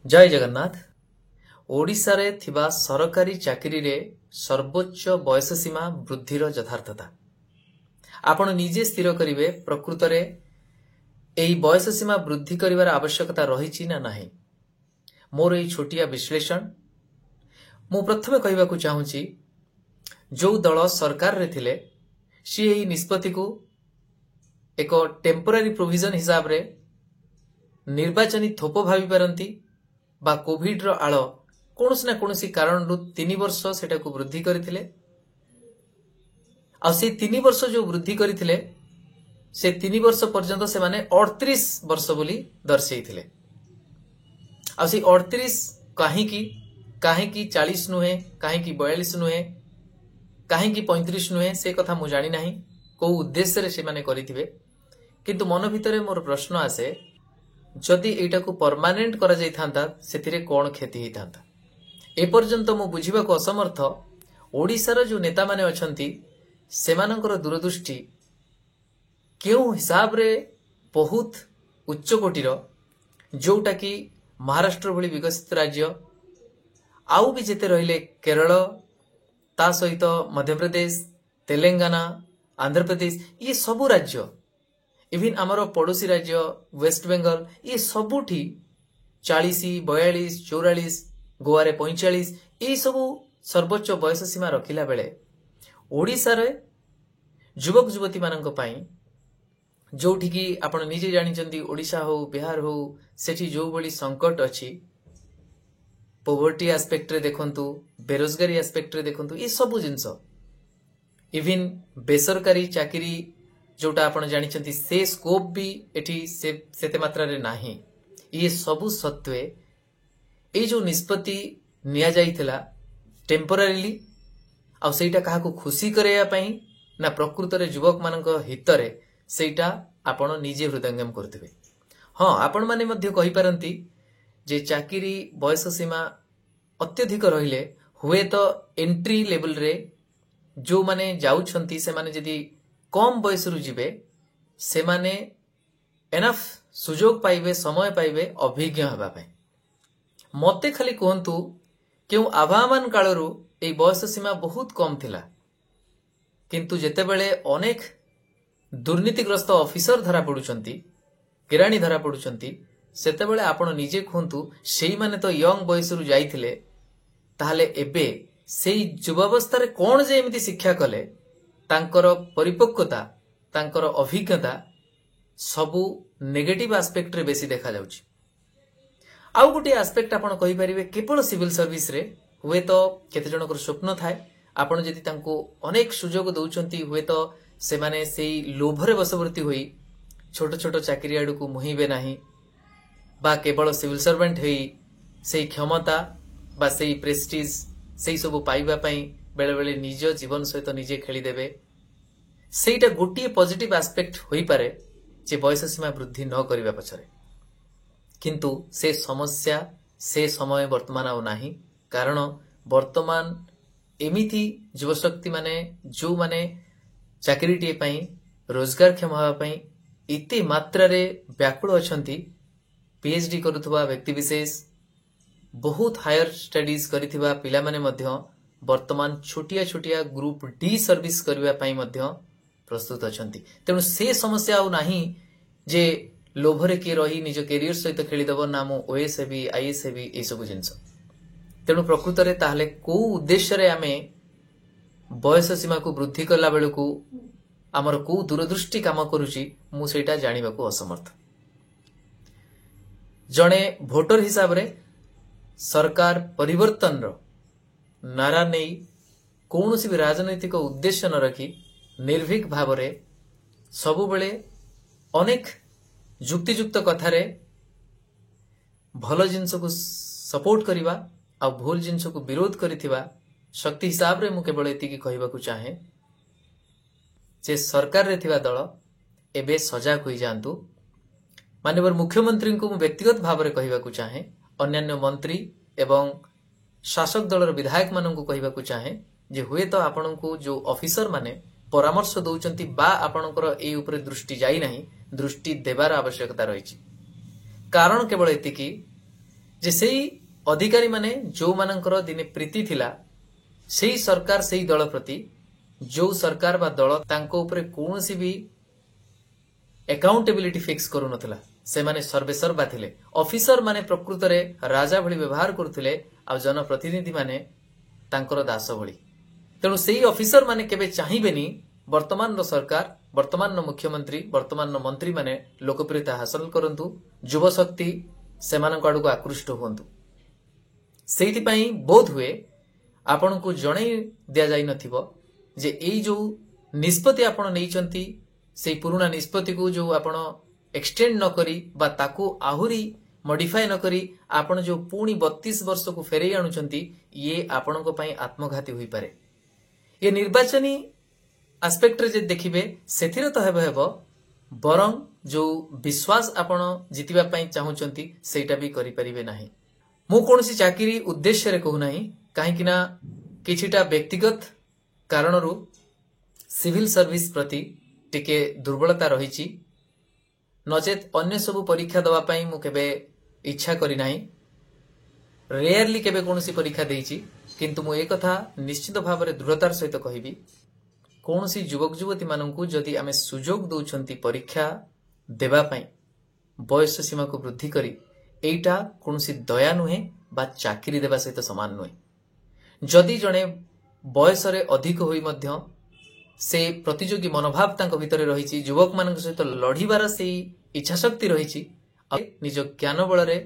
जय जगन्नाथ। ओडिशा रे थिबा सरकारी चाकरी रे सर्वोच्च बयस सीमा वृद्धिर यथार्थता आपण निजे स्थिर करिवे। प्रकृत रे एही बयस सीमा वृद्धि करिवार आवश्यकता रहिछि ना नाही। मोर एही छोटिया विश्लेषण मु प्रथमे कहिबाकू चाहूछि, जो दल सरकार रे थिले सी एही निष्पत्ति को एक टेम्पोरारी प्रोविजन हिसाब रे निर्वाचनी थोप भावी पारंती बा कोविड रो आळ कोनोसी ना कोनोसी कारण रु 3 वर्ष सेटा को वृद्धि करथिले। आ से 3 वर्ष जो वृद्धि करथिले से 3 वर्ष पर्यंत से माने 38 वर्ष बोली दर्शैथिले। आ से 38 काहे की 40 नुहे, काहे की 42 नुहे, काहे की 35 नुहे, से कथा मु जानि नाही को उद्देश्य रे से माने करिथिबे। किंतु मन भितरे मोर प्रश्न आसे, जदि एटा को परमानेंट करा जाई थांता सेतिरे कोन क्षति ही थांता। ए पर्यंत मु बुझिबा को असमर्थ ओडिसा जो नेता माने अछंती सेमानकर दूरदृष्टि केउ हिसाब रे बहुत उच्च कोटिर, जोटा कि महाराष्ट्र भली विकसित राज्य आउ भी जेते रहिले केरल ता सहित मध्य प्रदेश, तेलंगाना, आंध्र प्रदेश, ये सबु राज्य, इवन आमर पड़ोसी राज्य वेस्ट बेंगल, ये सबुठी 40, 42, 44, गोवा रे 45, ये सबु सर्वोच्च बयस सीमा रखिला बेले ओडिसा रे युवक युवती मानक पई जोठी की आपण निजे जानिचंती ओडिशा हो बिहार हो सेठी जो बड़ी संकट अछि, पोवर्टी एस्पेक्ट रे देखंतु, बेरोजगारी एस्पेक्ट रे देखंतु, ये सबु जिंस इवन बेसरकारी चाकरी जोटा आपण जानिचंती से स्कोप भी एठी सेते मात्रा रे नाही। ये सबु सत्वे ए जो निष्पत्ति निया जाइथिला टेम्पोरारीली आ सेटा काहाकू खुशी करेया पई ना प्रकृत रे युवक मानक हितरे सेटा आपण निजे हृदयंगम करथिबे। हां, आपण माने मध्य कहि पारंती जे चाकरी बयस सीमा अत्यधिक रहिले हुए तो एंट्री लेवल रे जो माने जाउछंती से माने जदी कम बयस रु जिबे से माने एनफ सुजोग पाइबे, समय पाइबे अभिज्ञ हेबा पई। मते खाली कहंतु केउ आभामान कालरू ए बयस सीमा बहुत कम थिला, किंतु जेते बेले अनेक दुर्नीतिग्रस्त ऑफिसर धरा पडुचंती, किराणी धरा पडुचंती, सेते बेले आपण निजे कहंतु सेई माने तो यंग बयस रु जाइथिले, ताहाले एबे सेई युवावस्था रे कोन जे एमिति शिक्षा कले तांकर परिपक्वता, तांकर अभिज्ञता सबु नेगेटिव एस्पेक्ट रे बेसी देखा जाउची। आउ गोटे एस्पेक्ट आपण कहि परिबे, केवल सिविल सर्विस रे हुए तो केते जनकर स्वप्न थाए, आपण जदि तांको अनेक सुजोग दउचंती हुए तो से माने सेई लोभरे बसवर्ती होई छोट छोट चाकरी आडू को मुहिबे नाही, बा केवल सिविल सर्वेंट होई सेई क्षमता बा सेई प्रेस्टीज सेई सबु पाइबा पई बेले बेले निज जीवन सहित निजे खेली देबे। सेटा गोटे पॉजिटिव एस्पेक्ट होई पारे जे बयस सीमा वृद्धि न करिबा पछरे, किंतु से समस्या से समय वर्तमान आउ नाही। कारण वर्तमान एमिथि युवशक्ति माने जो माने चाकरी टे पई रोजगार क्षम होबा पई इते मात्रा रे व्याकुल अछंती। पीएचडी करुथबा व्यक्ति विशेष, बहुत हायर स्टडीज करिथिबा पिला माने मध्य वर्तमान छोटिया छोटिया ग्रुप डी सर्विस करबा पई मध्य प्रस्तुत अछंती। तेणु से समस्या आउ नाही जे लोभरे के रही निज कैरियर सहित खेली दबो ना मु ओएस हेबी, आईएएस हेबी, ए सब जिंस। तेणु प्रकृत रे ताहले को उद्देश्य रे आमे बयस सीमा को वृद्धि करला बेलकू हमर को दूरदृष्टि काम करूची मु सेटा जानिबा को असमर्थ। जणे वोटर हिसाब रे सरकार परिवर्तन रो नारा नहीं कौनसी भी राजनैतिक उद्देश्य न रखी निर्भीक भाव रे सबु बेले अनेक जुक्तियुक्त कथारे भल जिनस को सपोर्ट करिबा आ भूल जिनस को विरोध करिथिबा शक्ति हिसाब रे मु केवल एति की कहिबा को चाहे जे सरकार रे थिबा दल एबे सजाग होई जांतु। माननीय मुख्यमंत्री को मु व्यक्तिगत भाव रे कहिबा को चाहे, अन्यान्य मंत्री एवं शासक दलर विधायक मानन को कहिबा को चाहे जे हुए तो आपण को जो ऑफिसर माने परामर्श दउचंती बा आपणकर ए ऊपर दृष्टि जाई नाही, दृष्टि देबार आवश्यकता रहिछि। कारण केवल एतिकी जे सेई अधिकारी माने जो मानकर दिने प्रीति थिला सेई सरकार सेई दल प्रति जो सरकार बा दल तांको ऊपर कोनोसी भी अकाउंटेबिलिटी फिक्स करू नथला से माने सर्वेसर्वा थिले ऑफिसर माने प्रकृत रे राजा भली व्यवहार करथिले आ जनप्रतिनिधि माने तांकर दास भली तेणु सेई ऑफिसर माने केबे चाहिबेनी वर्तमान रो सरकार वर्तमान रो मुख्यमंत्री वर्तमान रो मंत्री माने लोकप्रियता हासिल करंतु युवा शक्ति सेमानक आडू आकृष्ट होंतु सेति पई बोध हुए आपण को जणै दिया जाई नथिबो जे एई जो निष्पत्ति आपण नैचंती से पुराना निष्पत्ति को जो आपण एक्सटेंड न करी बा ताको आहुरी मॉडिफाई न करी आपण जो पुणी 32 वर्ष को फेरई आणुचंती ये आपण को पई आत्मघाती होई पारे ये निर्वाचनी एस्पेक्ट रे जे देखिबे सेथिरे तो हेबो बरं जो विश्वास आपण जितिबा पई चाहुचंती सेटा भी करि परिबे नाही मु कोनसी चाकरी उद्देश्य रे कहू नाही काहे कि ना किछिटा व्यक्तिगत कारणरू सिविल सर्विस प्रति टिके दुर्बलता रहिछि नचेत अन्य सब परीक्षा दवा पई मु केबे इच्छा करि नाही रेयरली केबे कोनसी परीक्षा देइछि किंतु मु एक कथा निश्चित भाव रे दृढ़तार सहित कहिबि कोनसी युवक युवती माननकु जदि आमे सुजोग दउछंती परीक्षा देबा पई बयस सीमा को वृद्धि करी एटा कोनसी दया नुहे बा चाकरी देबा सहित समान नुहे जदि जणे बयस रे अधिक होई मध्य से प्रतियोगी मनोभाव तांको भितरे रहिछि युवक मानक सहित लढिबार से इच्छा शक्ति रहिछि निज ज्ञान बल रे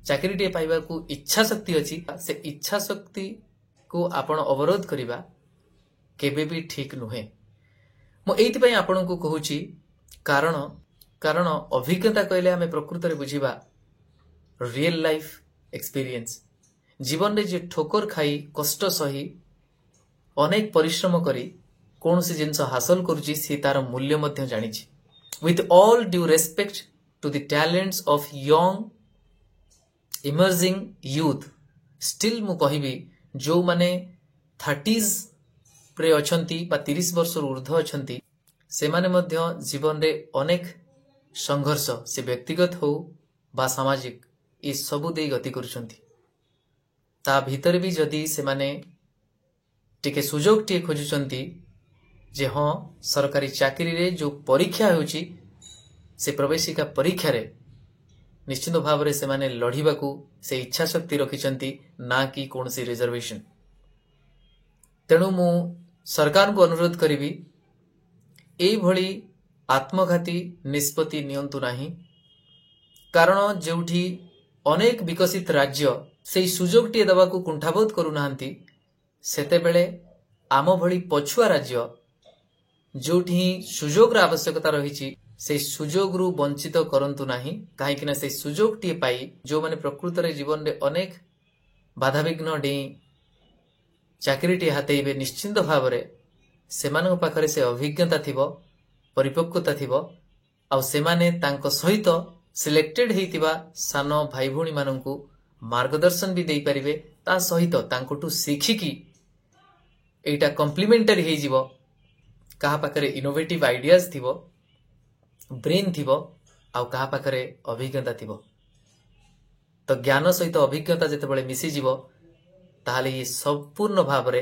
चाकरी टे पाइबा को इच्छा शक्ति अछि से इच्छा शक्ति को आपण अवरोध करिबा केबे भी ठीक नुहे मो एइति पई आपण को कहूछि कारण अभिज्ञता कहले हमें प्रकृत रे बुझिबा रियल लाइफ एक्सपीरियंस जीवन रे जे ठोकर खाई कष्ट सही अनेक परिश्रम करी कौन सी जिनस हासिल करुची सी तार मूल्य मध्य जानिछि with all due respect to the talents of young emerging youth still मु कहिबी जो माने 30s प्रे अछंती बा 30 वर्ष ऊर्ध्व अछंती से माने मध्य जीवन रे अनेक संघर्ष से व्यक्तिगत हो बा सामाजिक ई सबु देई गति करूछंती ता भीतर भी जदी से माने टिके सुजोग टिके खोजुछंती जे हाँ सरकारी चाकरी रे जो परीक्षा होउची से प्रवेशिका परीक्षा रे निश्चित भाव रे से माने लढिबा को से इच्छा शक्ति रखिचंती ना कि कोनसी रिजर्वेशन तेणु मु सरकार को अनुरोध करिबी एई भली आत्मघाती निष्पत्ति नियंतु नाही कारण जेउठी अनेक विकसित राज्य से सुजोग टिए दबा को कुंठाबोध करू नाहंती सेते बेले आम भली पछुआ राज्य जोठी सुजोग आवश्यकता रही से सुजोग रु वंचित करंतु नाही कहीं से सुजोग टी पाई जो माने प्रकृत रे जीवन रे अनेक बाधाविघ्न डे चाकरी टी हातेइबे निश्चिंत भाव रे सेमानक पाखरे से अभिज्ञता थिबो परिपक्वता थिबो आ सेमाने तांको सहित सिलेक्टेड हेतिबा सानो भाई भूणी माननकु मार्गदर्शन भी देई परिबे ता सहित तांकोटु सिखिकी एटा कॉम्प्लीमेंटरी हे जीवो कहा पाखरे इनोवेटिव आइडियाज थिबो ब्रेन थिबो आ कहा पाखरे अभिज्ञता थिबो तो ज्ञान सहित अभिज्ञता जते बेले मिसी जीवो ताहाले ये संपूर्ण भाव रे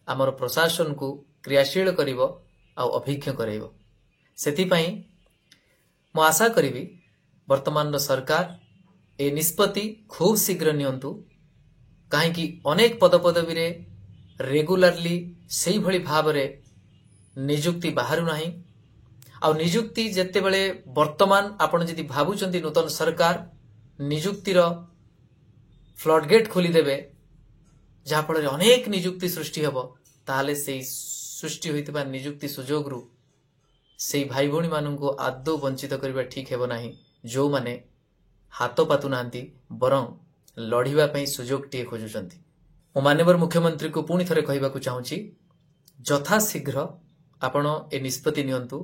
हमर प्रशासन को क्रियाशील करिवो आ अभिज्ञ करैबो सेति पई मो आशा करिवि वर्तमान सरकार ए निष्पत्ति खूब शीघ्र नियंतु काहे कि अनेक पदपदवी रे रेगुलरली सेही भली भाव रे नियुक्ति बाहरु नाही आ नियुक्ति जेते बेले वर्तमान आपण जदि भाबुचंती नूतन सरकार नियुक्तिर फ्लडगेट खोली देबे जहा फल अनेक नियुक्ति सृष्टि हबो ताहाले सेही सृष्टि होइतबा नियुक्ति सुजोग रु सेही भाई भौणी माननकु आदौ वंचित करबा ठीक हेबो नाही जो माने हाथ पातु नांती बरं लढिबा पई सुजोग टिए खोजुचंती मो माननीय मुख्यमंत्री को पुणी थरे कहिबाकू चाहूची यथा शीघ्र आपण ए निष्पत्ति नियंतु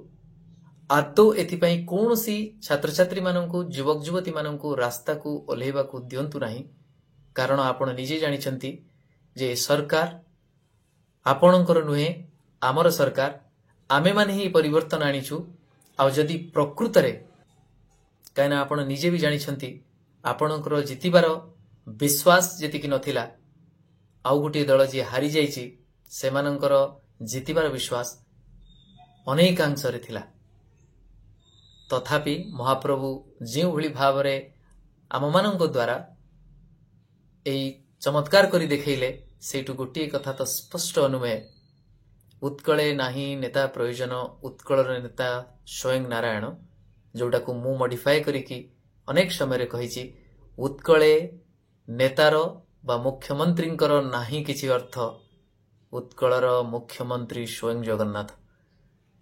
आदौ एथिपाई कोनोसी छात्र छात्री माननकु युवक युवती माननकु रास्ता को ओल्हेबाकू दियंतु नाही कारण आपण निजे जानिचंती जे सरकार आपणकर नुहे आमर सरकार आमे माने ही परिवर्तन आनिछु आ जदि प्रकृत रे कायना आपण निजे भी जानिछंती आपणकर जितिबार विश्वास जेतिकी नथिला आउ गोटे दल जी हारी जाइछि सेमानंकर जितिबार विश्वास अनेकांश रे थिला। तथापि महाप्रभु जो भली भावरे आममानंक द्वारा एई चमत्कार करी देखैले सेटु गोटे कथा तो स्पष्ट अनुमेय, उत्कले नाही नेता प्रयोजन उत्कलर नेता स्वयं नारायण, जोटा को मु मॉडिफाई करिकी अनेक समय कही उत्कले नेतार बा मुख्यमंत्रींकर नाही किछि अर्थ, उत्कलर मुख्यमंत्री स्वयं जगन्नाथ।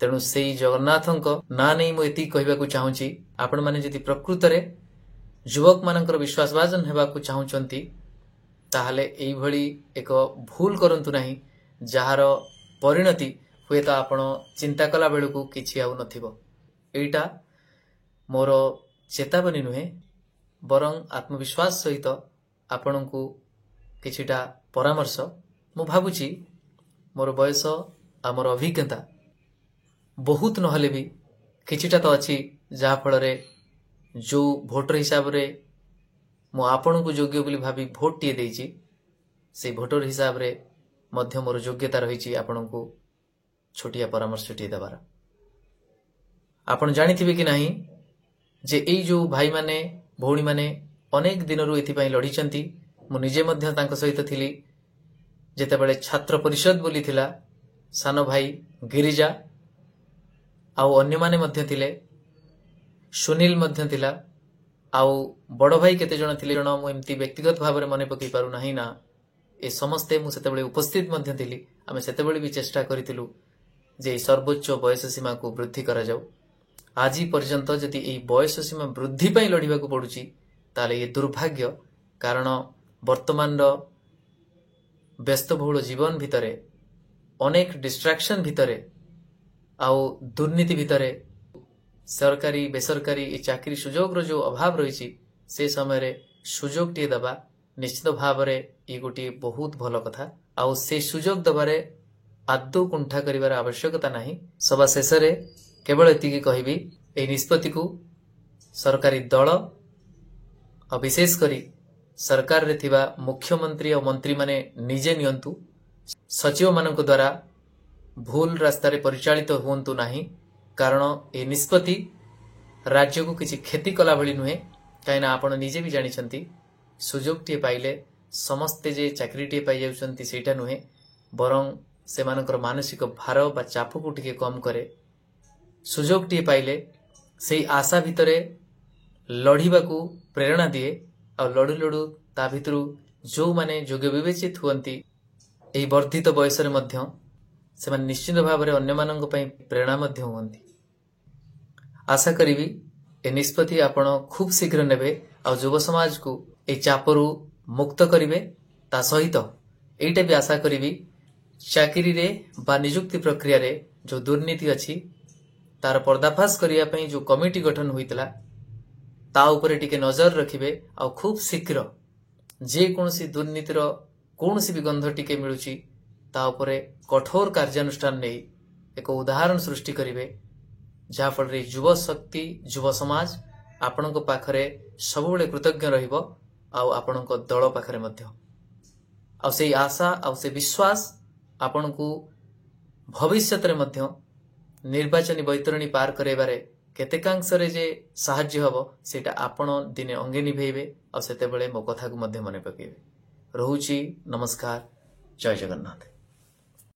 तेणु से जगन्नाथंक ना नहीं मु एति कहबाकू चाहूची, आपण माने जदि प्रकृत रे युवक मानकर विश्वासभाजन हेबाकू चाहूचंती ताहले एई भली एक भूल करंतु नाही जहार परिणति हुए तो आपण चिंता कला बेलू किछि आउ नथिबो। एटा मोर चेतावनी नुहे, बरं आत्मविश्वास सहित आपणको किछिटा परामर्श। मु भाबुची मोर बयस आ मोर अभिज्ञता बहुत नहले भी किछिटा तो अच्छी जहा फल रे जो भोटर हिसाब रे मु आपण को योग्य बोली भाबी भोट टिए देइछि, से भोटर हिसाब रे मध्य मोर योग्यता रही आपण को छोटिया परामर्श टिए देबार। आपण जानिथिबे कि नाही जे एई जो भाई माने भौणी माने अनेक दिनरु एथिपाई लढिचंती। मु निजे मध्य तांको सहित थिली जेतेबेले छात्र परिषद बोली थिला, सानो भाई गिरिजा आउ अन्य माने मध्य थिले, सुनील मध्य थिला, आउ बड़ भाई केते जण थिले, जण मु एमती व्यक्तिगत भाव में मन पकई पारु नाही ना। ए समस्ते मु सेतेबेले उपस्थित मध्य थिली। आमे सेतेबेले भी चेष्टा करिथिलु जे सर्वोच्च बयस सीमा को वृद्धि करा जाऊ। आज पर्यंत जदि एई बयस सीमा वृद्धि पई लढिबा को पडुची ताले ये दुर्भाग्य, कारण वर्तमान व्यस्तबहुल जीवन भितरे अनेक डिस्ट्रैक्शन भितरे आउ दुर्नीति भितरे सरकारी बेसरकारी ए चाकरी सुजोग जो अभाव रही से समय रे सुजोग टी दबा निश्चित भाव रे ये गोटे बहुत भल कथा। आउ से सुजोग दबारे आदौ कुंठा करिवार आवश्यकता नाही। सभा शेष रे केवल एतिकी कहबी, ए निष्पत्ति को सरकारी दल और विशेष करी सरकार रे थिबा मुख्यमंत्री और मंत्री माने निजे नियंतु, सचिव मानक द्वारा भूल रास्ता रे परिचालित हुंतु नाही, कारण ए निष्पत्ति राज्य को किसी क्षति कला भली नुहे। कहीं आपण निजे भी जानिछंती सुजोग टे पाइले समस्ते जे चाकरी टे पाई जाउछंती सेटा नुहे, बरं सेमानकर मानसिक भार बा चाप को टिके कम करे। सुजोग टे पाइले सेई आशा भितरे लढिबा को प्रेरणा दिए, और लडू लडू ता भितरु जो माने योग्य विवेचित हुअंती एई वर्धित बयस रे मध्य से निश्चित भाव में अन्य मानक पई प्रेरणा मध्य हुअंती। आशा करिवि ए निष्पत्ति आपण खूब शीघ्र नेबे और युव समाज को ए चापरु मुक्त करिवे। ता सहित एटा भी आशा करिवि चाकरी रे बा नियुक्ति प्रक्रिया रे जो दुर्नीति अछि तार पर्दाफाश करिया पई जो कमिटी गठन होइतला ता उपरे टिके नजर रखिबे, और खूब शीघ्र जे कोनसी दुर्नीतिर कोनसी भी गंध टिके मिलुची ता उपरे कठोर कार्यानुष्ठान नहीं एक उदाहरण सृष्टि करिवे, जहा फल रे युव शक्ति युव समाज आपणक पाखरे सबुबले कृतज्ञ रहिबो, आउ आपणक दल पाखरे मध्य आउ से आशा आउ से विश्वास आपणकू भविष्यत रे मध्य निर्वाचनी बैतरणी पार करैबारे केतेकांश रे जे साहाय्य हबो सेटा आपण दिने अंगे निभेइबे, और सेतेबेले मो कथा को मध्य मने पकेइबे। रहुची, नमस्कार, जय जगन्नाथ।